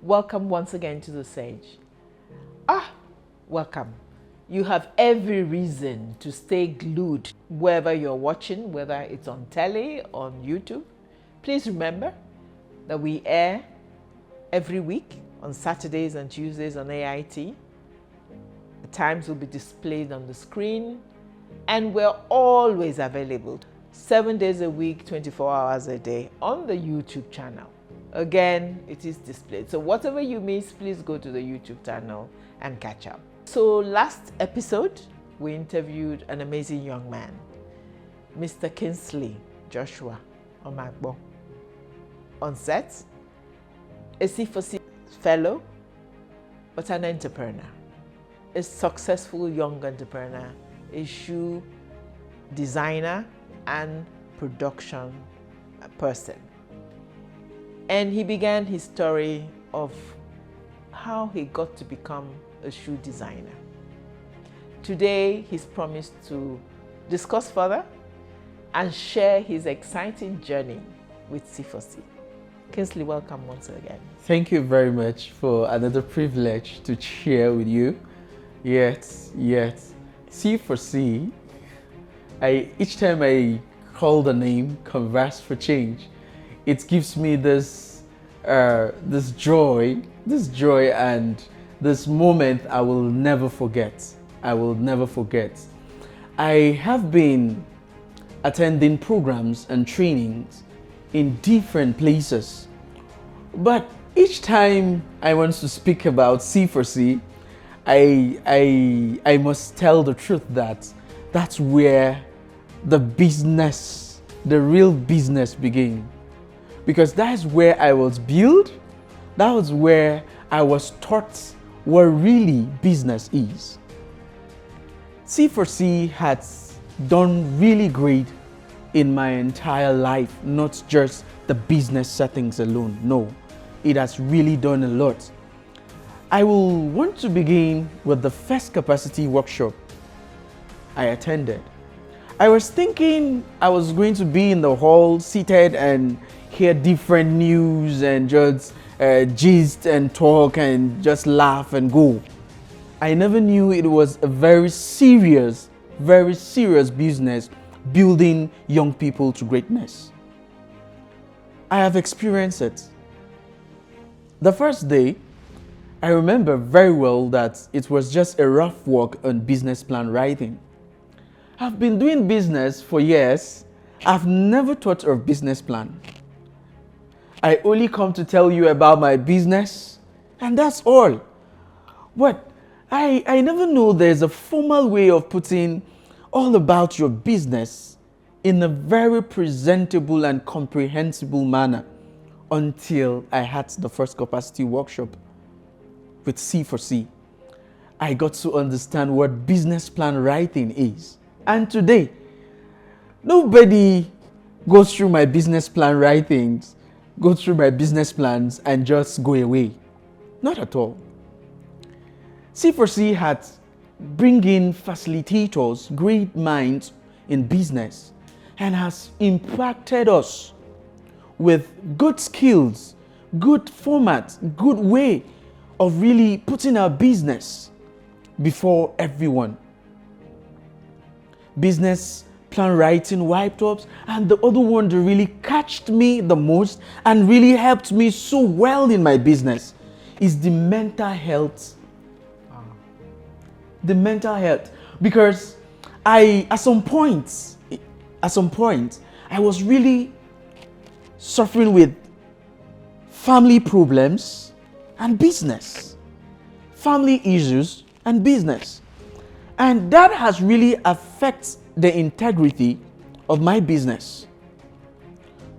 Welcome once again to the Sage. Welcome. You have every reason to stay glued wherever you're watching, whether it's on telly, on YouTube. Please remember that we air every week on Saturdays and Tuesdays on AIT. The times will be displayed on the screen, and we're always available 7 days a week, 24 hours a day on the YouTube channel. Again, it is displayed. So whatever you miss, please go to the YouTube channel and catch up. So last episode, we interviewed an amazing young man, Mr. Kingsley Joshua Nmagbo. On set, a C4C fellow, but an entrepreneur, a successful young entrepreneur, a shoe designer and production person. And he began his story of how he got to become a shoe designer. Today, he's promised to discuss further and share his exciting journey with C4C. Kingsley, welcome once again. Thank you very much for another privilege to share with you. Yes, C4C. Each time I call the name Converse for Change, it gives me this joy and this moment I will never forget. I have been attending programs and trainings in different places, but each time I want to speak about C4C, I must tell the truth that that's where the real business began. Because that's where I was built, that was where I was taught what really business is. C4C has done really great in my entire life, not just the business settings alone. No, it has really done a lot. I will want to begin with the first capacity workshop I attended. I was thinking I was going to be in the hall seated and hear different news and just gist and talk and just laugh and go. I never knew it was a very serious business building young people to greatness. I have experienced it. The first day, I remember very well that it was just a rough work on business plan writing. I've been doing business for years. I've never thought of business plan. I only come to tell you about my business, and that's all. But I never know there's a formal way of putting all about your business in a very presentable and comprehensible manner until I had the first capacity workshop with C4C. I got to understand what business plan writing is. And today, nobody goes through my business plan writings, go through my business plans and just go away. Not at all. C4C had bring in facilitators, great minds in business, and has impacted us with good skills, good format, good way of really putting our business before everyone. Business plan writing write-ups, and the other one that really catched me the most and really helped me so well in my business is the mental health. The mental health, because at some point, I was really suffering with family problems and business, family issues and business, and that has really affected the integrity of my business.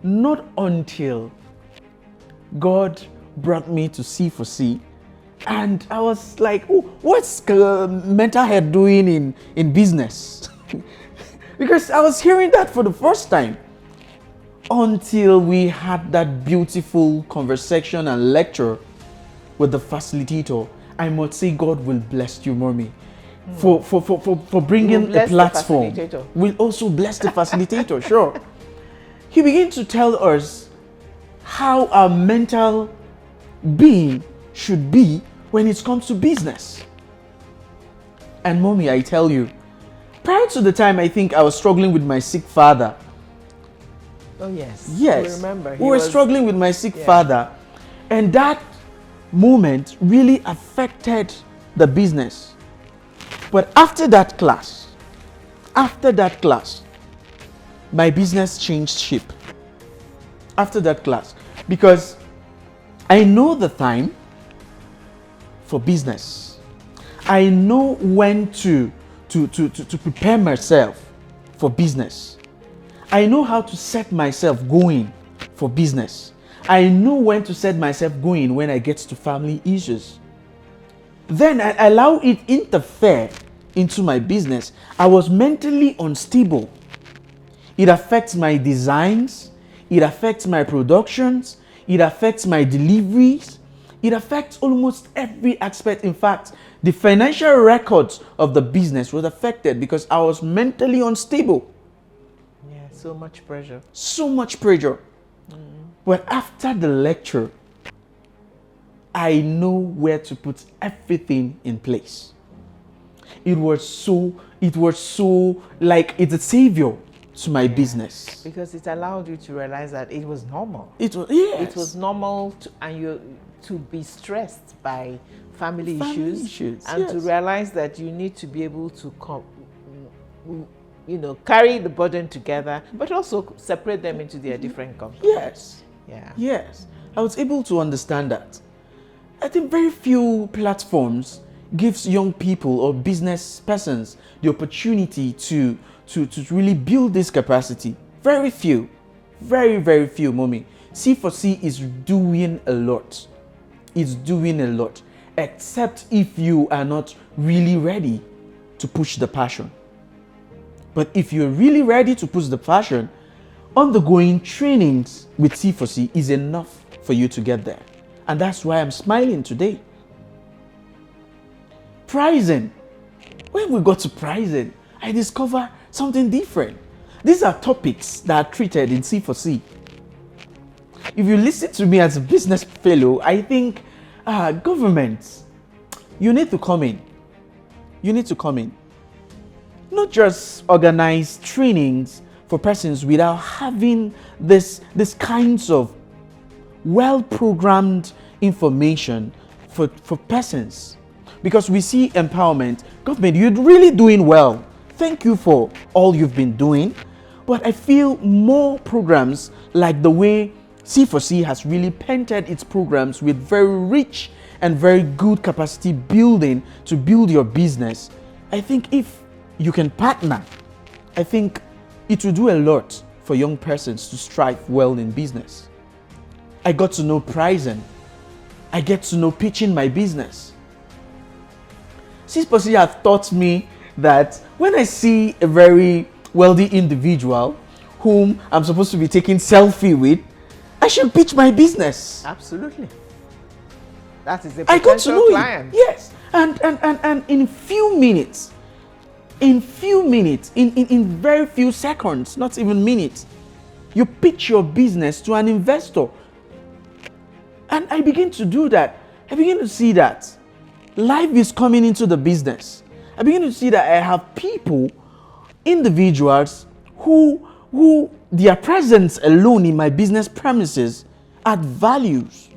Not until God brought me to C4C, and I was like, oh, what's mental health doing in business? Because I was hearing that for the first time until we had that beautiful conversation and lecture with the facilitator. I must say God will bless you, Mommy, for bringing a platform. We'll also bless the facilitator, sure. He began to tell us how our mental being should be when it comes to business. And mommy, I tell you, prior to the time I think I was struggling with my sick father. Oh yes. Yes. I remember. We were struggling with my sick father. And that moment really affected the business. But after that class, my business changed shape. After that class. Because I know the time for business. I know when to prepare myself for business. I know how to set myself going for business. I know when to set myself going when I get to family issues. Then I allow it interfere into my business. I was mentally unstable. It affects my designs. It affects my productions. It affects my deliveries. It affects almost every aspect. In fact, the financial records of the business was affected because I was mentally unstable. Yeah, so much pressure. So much pressure. But after the lecture, I know where to put everything in place. It was so like it's a savior to my business. Because it allowed you to realize that it was normal. It was, yes. It was normal to be stressed by family issues and to realize that you need to be able to carry the burden together, but also separate them into their different components. Yes. Yeah. Yes. I was able to understand that. I think very few platforms gives young people or business persons the opportunity to really build this capacity. Very few. Very, very few, mommy. C4C is doing a lot. It's doing a lot. Except if you are not really ready to push the passion. But if you're really ready to push the passion, undergoing trainings with C4C is enough for you to get there. And that's why I'm smiling today. Pricing. When we got to pricing, I discovered something different. These are topics that are treated in C4C. If you listen to me as a business fellow, I think government, you need to come in. You need to come in. Not just organize trainings for persons without having this kinds of well-programmed information for persons. Because we see empowerment. Government, you're really doing well. Thank you for all you've been doing. But I feel more programs like the way C4C has really painted its programs with very rich and very good capacity building to build your business. I think if you can partner, I think it will do a lot for young persons to strive well in business. I got to know pricing. I get to know pitching my business. C4C has taught me that when I see a very wealthy individual whom I'm supposed to be taking selfie with, I should pitch my business. Absolutely. That is a I got to know client. Yes. And in few minutes, in very few seconds, not even minutes, you pitch your business to an investor. And I begin to do that. I begin to see that life is coming into the business. I begin to see that I have people, individuals who their presence alone in my business premises add values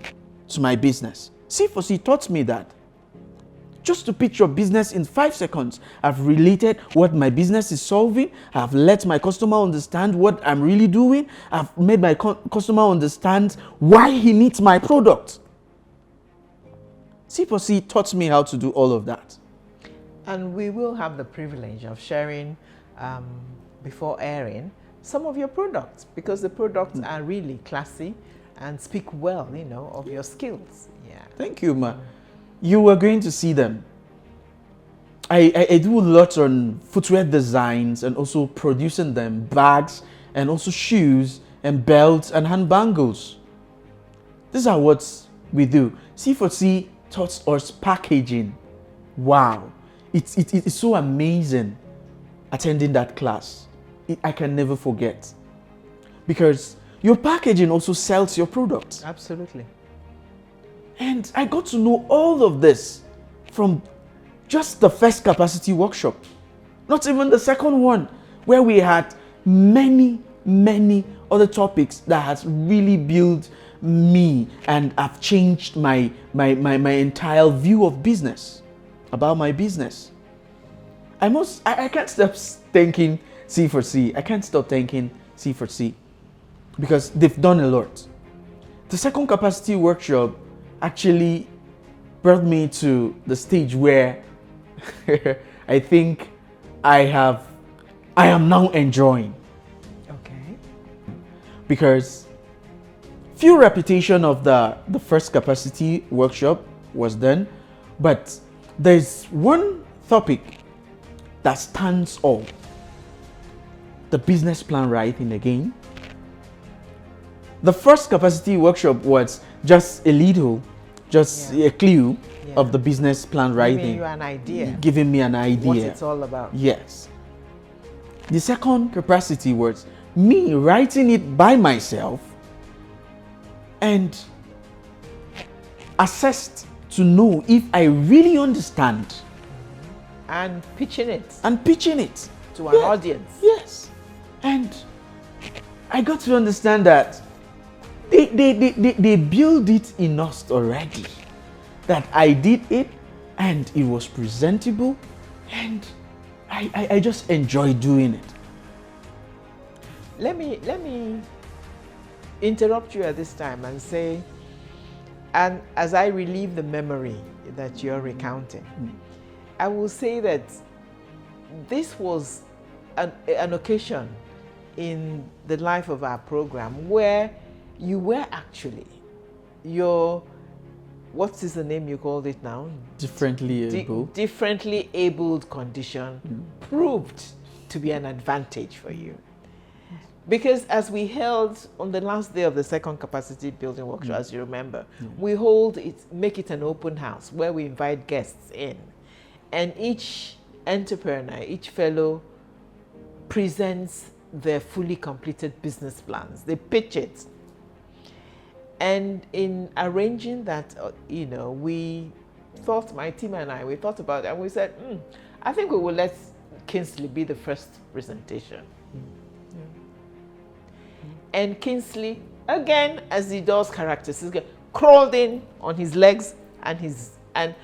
to my business. C4C taught me that. Just to pitch your business in 5 seconds, I've related what my business is solving. I've let my customer understand what I'm really doing. I've made my customer understand why he needs my product. C4C taught me how to do all of that. And we will have the privilege of sharing, before airing, some of your products, because the products are really classy and speak well, of your skills. Yeah. Thank you, ma. You are going to see them. I do a lot on footwear designs and also producing them, bags and also shoes and belts and handbangles. These are what we do. C4C taught us packaging. Wow. It's so amazing attending that class. I can never forget. Because your packaging also sells your product. Absolutely. And I got to know all of this from just the first capacity workshop. Not even the second one, where we had many other topics that has really built me and have changed my entire view of business, about my business. I can't stop thanking C4C. I can't stop thanking C4C because they've done a lot. The second capacity workshop actually brought me to the stage where I think I am now enjoying. Okay. Because few repetition of the first capacity workshop was done, but there's one topic that stands out. The business plan writing again. The first capacity workshop was just a little, a clue of the business plan writing. Giving you an idea. Giving me an idea. What it's all about. Yes. The second capacity was me writing it by myself and assessed to know if I really understand. And pitching it. To an audience. Yes. And I got to understand that they build it in us already. That I did it and it was presentable and I just enjoy doing it. Let me interrupt you at this time and say, and as I relive the memory that you're recounting, I will say that this was an occasion in the life of our program where you were actually what is the name you called it now? Differently able. Differently abled condition proved to be an advantage for you. Because as we held on the last day of the second capacity building workshop, as you remember, we make it an open house where we invite guests in. And each entrepreneur, each fellow presents their fully completed business plans. They pitch it. And in arranging that, we thought, my team and I, we thought about it and we said, I think we will let Kingsley be the first presentation. And Kingsley, again, as he does characteristics, crawled in on his legs and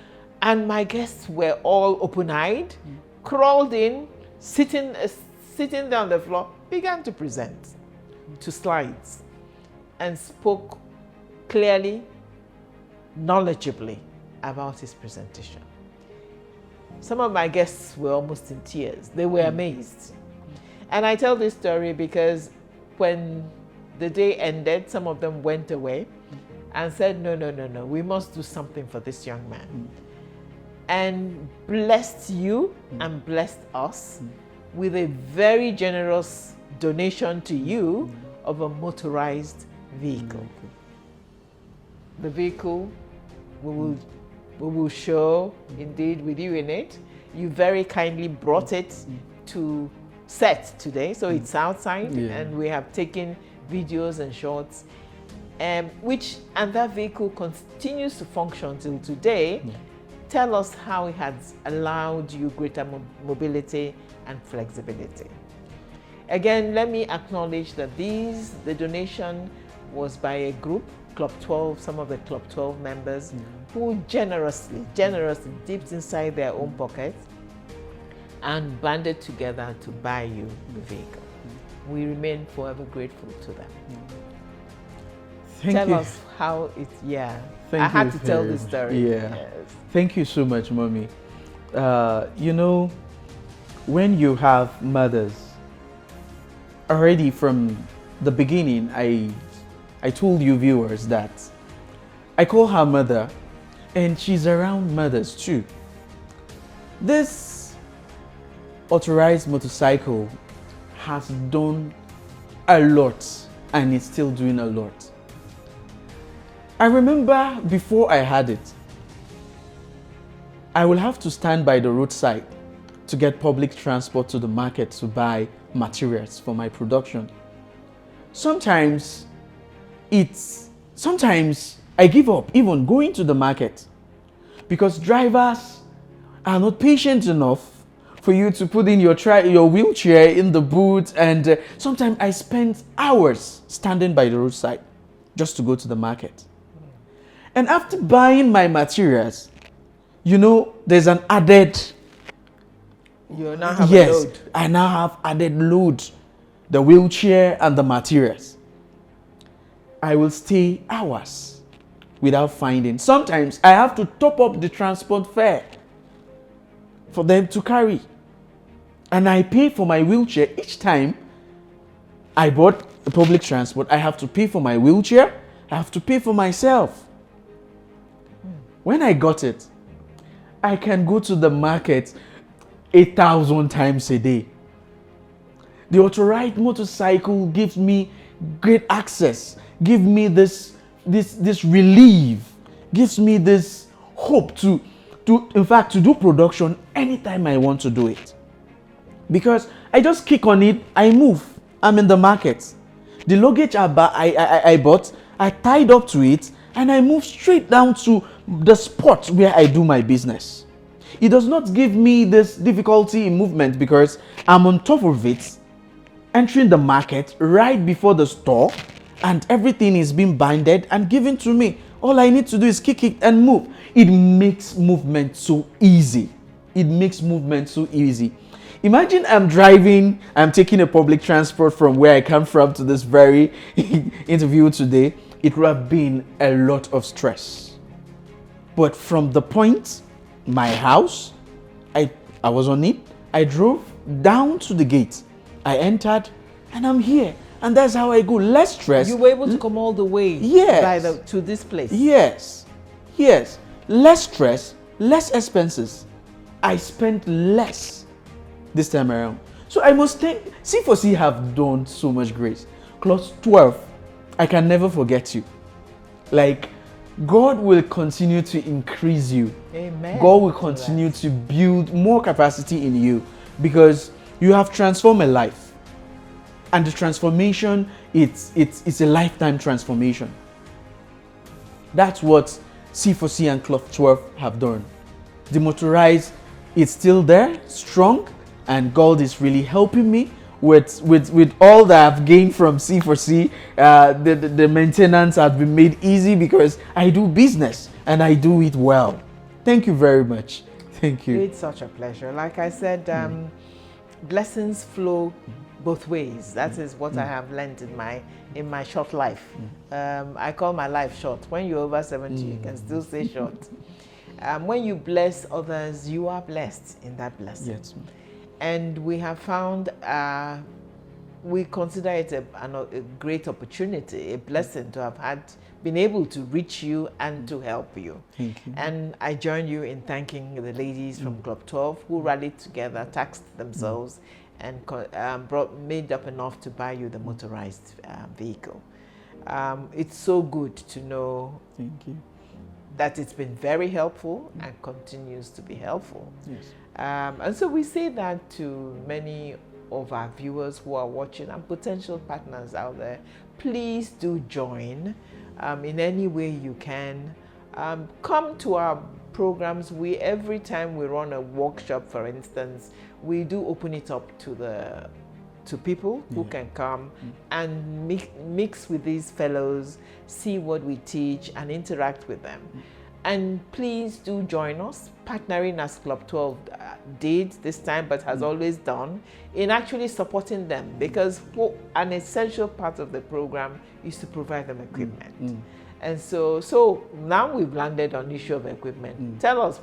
my guests were all open-eyed, crawled in, sitting down on the floor, began to present to slides and spoke clearly, knowledgeably about his presentation. Some of my guests were almost in tears. They were amazed. And I tell this story because when the day ended, some of them went away and said, no, we must do something for this young man. And blessed you and blessed us with a very generous donation to you of a motorized vehicle. The vehicle we will show indeed with you in it. You very kindly brought it to set today, so it's outside and we have taken videos and shots, and that vehicle continues to function till today. Tell us how it has allowed you greater mobility and flexibility. Again, let me acknowledge that the donation was by a group, Club 12, some of the Club 12 members, who generously dipped inside their own pockets and banded together to buy you the vehicle. We remain forever grateful to them. Tell us how it, I had to tell this story. Yes. Thank you so much, Mommy. When you have mothers, already from the beginning, I told you viewers that I call her mother and she's around mothers too. This authorized motorcycle has done a lot and it's still doing a lot. I remember before I had it, I will have to stand by the roadside to get public transport to the market to buy materials for my production. Sometimes I give up even going to the market because drivers are not patient enough for you to put in your wheelchair in the boot, and sometimes I spend hours standing by the roadside just to go to the market. And after buying my materials, there's an added. You now have a load. I now have added load, the wheelchair and the materials. I will stay hours without finding. Sometimes I have to top up the transport fare for them to carry. And I pay for my wheelchair each time I bought the public transport. I have to pay for my wheelchair. I have to pay for myself. When I got it, I can go to the market 8,000 times a day. The authorized motorcycle gives me great access, gives me this relief, gives me this hope to do production anytime I want to do it. Because I just kick on it, I move, I'm in the market. The luggage I bought, I tied up to it, and I move straight down to the spot where I do my business. It does not give me this difficulty in movement because I'm on top of it, entering the market right before the store, and everything is being binded and given to me. All I need to do is kick it and move. It makes movement so easy. It makes movement so easy. Imagine I'm taking a public transport from where I come from to this very interview today. It would have been a lot of stress. But from the point, my house, I was on it, I drove down to the gate. I entered and I'm here. And that's how I go. Less stress. You were able to come all the way to this place. Yes. Less stress, less expenses. I spent less this time around. So I must thank C4C have done so much grace. Clause 12, I can never forget you. Like, God will continue to increase you. Amen. God will continue to build more capacity in you because you have transformed a life. And the transformation, it's a lifetime transformation. That's what C4C and Club 12 have done. The motorized, it's still there, strong, and God is really helping me with all that I've gained from C4C. The maintenance has been made easy because I do business and I do it well. Thank you very much. Thank you. It's such a pleasure. Like I said, blessings flow both ways. That is what I have learned in my short life. I call my life short. When you're over 70, you can still say short. When you bless others, you are blessed in that blessing. Yes. And we have found, we consider it a great opportunity, a blessing to have been able to reach you and to help you. Thank you. And I join you in thanking the ladies from Club 12 who rallied together, taxed themselves, and made up enough to buy you the motorized vehicle. It's so good to know. Thank you. That it's been very helpful and continues to be helpful. Yes. And so we say that to many of our viewers who are watching and potential partners out there. Please do join in any way you can. Come to our programs. Every time we run a workshop, for instance, we do open it up to people who can come and mix with these fellows, see what we teach and interact with them. And please do join us, partnering as Club 12 did this time, but has always done, in actually supporting them, because an essential part of the program is to provide them equipment. And so now we've landed on the issue of equipment. Tell us,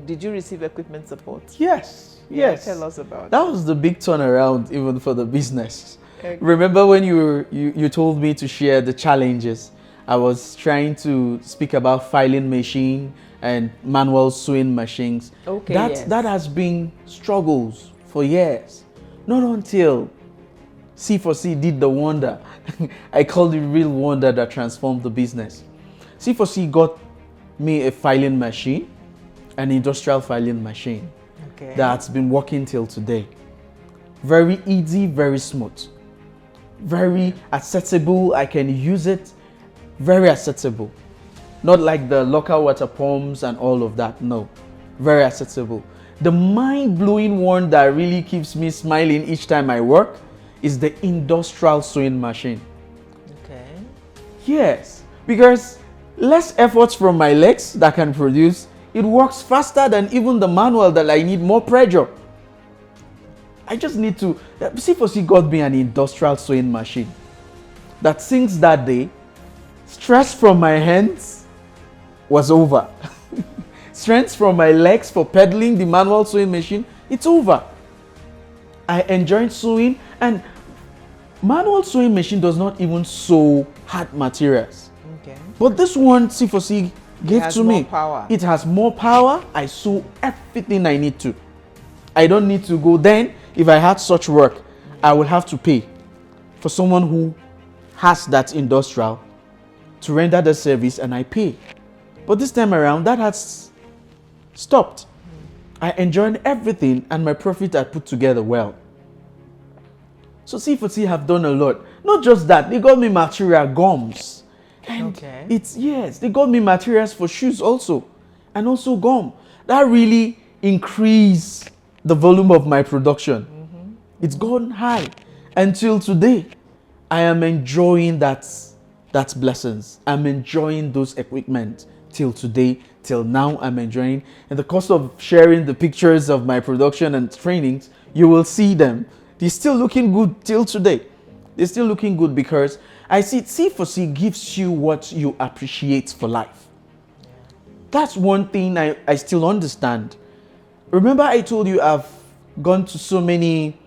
did you receive equipment support? Yes. Yes. Tell us about that. Was the big turnaround even for the business. Okay. Remember when you told me to share the challenges? I was trying to speak about filing machine and manual sewing machines. Okay, that has been struggles for years. Not until C4C did the wonder. I call it real wonder that transformed the business. C4C got me a filing machine, an industrial filing machine that's been working till today. Very easy, very smooth, very accessible. I can use it, very accessible. Not like the local water pumps and all of that. No, very accessible. The mind-blowing one that really keeps me smiling each time I work is the industrial sewing machine. Okay. Yes, because less efforts from my legs that can produce, it works faster than even the manual that I need more pressure. I just need to, C4C got me an industrial sewing machine that since that day, stress from my hands was over. Strength from my legs for pedaling the manual sewing machine, it's over. I enjoyed sewing, and manual sewing machine does not even sew hard materials. Okay. But this one C4C gave to me. Power. It has more power. I sew everything I need to. I don't need to go. Then, if I had such work, I will have to pay for someone who has that industrial to render the service, and I pay. But this time around, that has stopped. I enjoyed everything, and my profit I put together well. So C4C have done a lot. Not just that, they got me material gums. And okay. They got me materials for shoes also. And also gum. That really increased the volume of my production. It's gone high. Until today, I am enjoying that blessings. I'm enjoying those equipment till today, till now I'm enjoying. And the cost of sharing the pictures of my production and trainings, you will see them. They're still looking good till today. They're still looking good because I see C4C gives you what you appreciate for life. That's one thing I still understand. Remember I told you I've gone to so many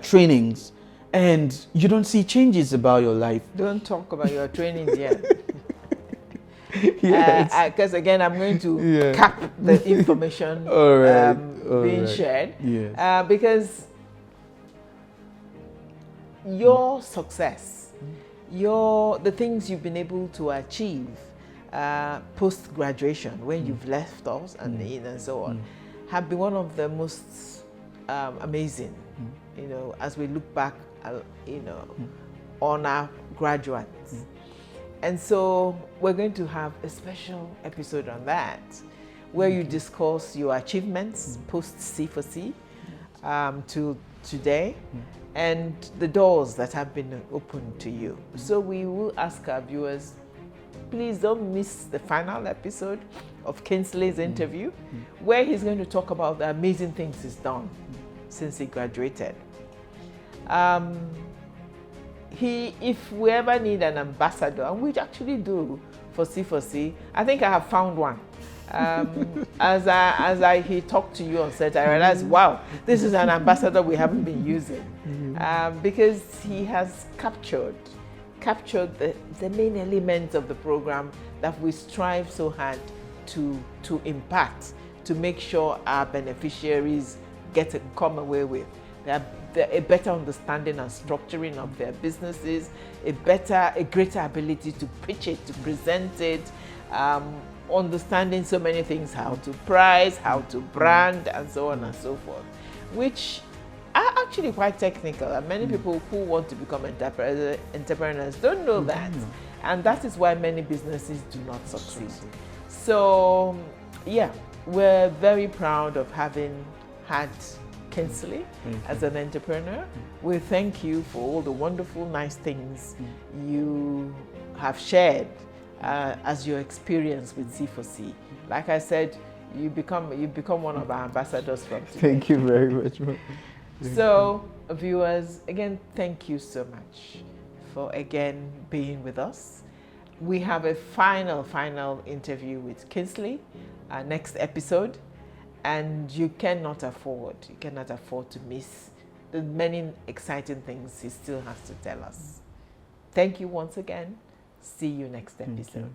trainings and you don't see changes about your life. Don't talk about your trainings yet. Yes. Because again, I'm going to cap the information being shared. Yes. Because your success, the things you've been able to achieve post graduation, when you've left us and so on, have been one of the most amazing. As we look back, on our graduates. And so we're going to have a special episode on that, where you discuss your achievements post C4C to today, and the doors that have been opened to you. So we will ask our viewers, please don't miss the final episode of Kingsley's interview, where he's going to talk about the amazing things he's done since he graduated. If we ever need an ambassador, and we actually do for C4C, I think I have found one. As he talked to you on set, I realized, wow, this is an ambassador we haven't been using, because he has captured the main elements of the program that we strive so hard to impact, to make sure our beneficiaries come away with. A better understanding and structuring of their businesses, a greater ability to pitch it, to present it, understanding so many things, how to price, how to brand, and so on and so forth, which are actually quite technical. And many people who want to become entrepreneurs don't know that. And that is why many businesses do not succeed. So, yeah, we're very proud of having had Kingsley as an entrepreneur. We thank you for all the wonderful, nice things you have shared as your experience with C4C. Like I said, you become one of our ambassadors from today. Thank you very much. So, viewers, again, thank you so much for again being with us. We have a final interview with Kingsley, our next episode. And you cannot afford to miss the many exciting things he still has to tell us. Thank you once again. See you next episode.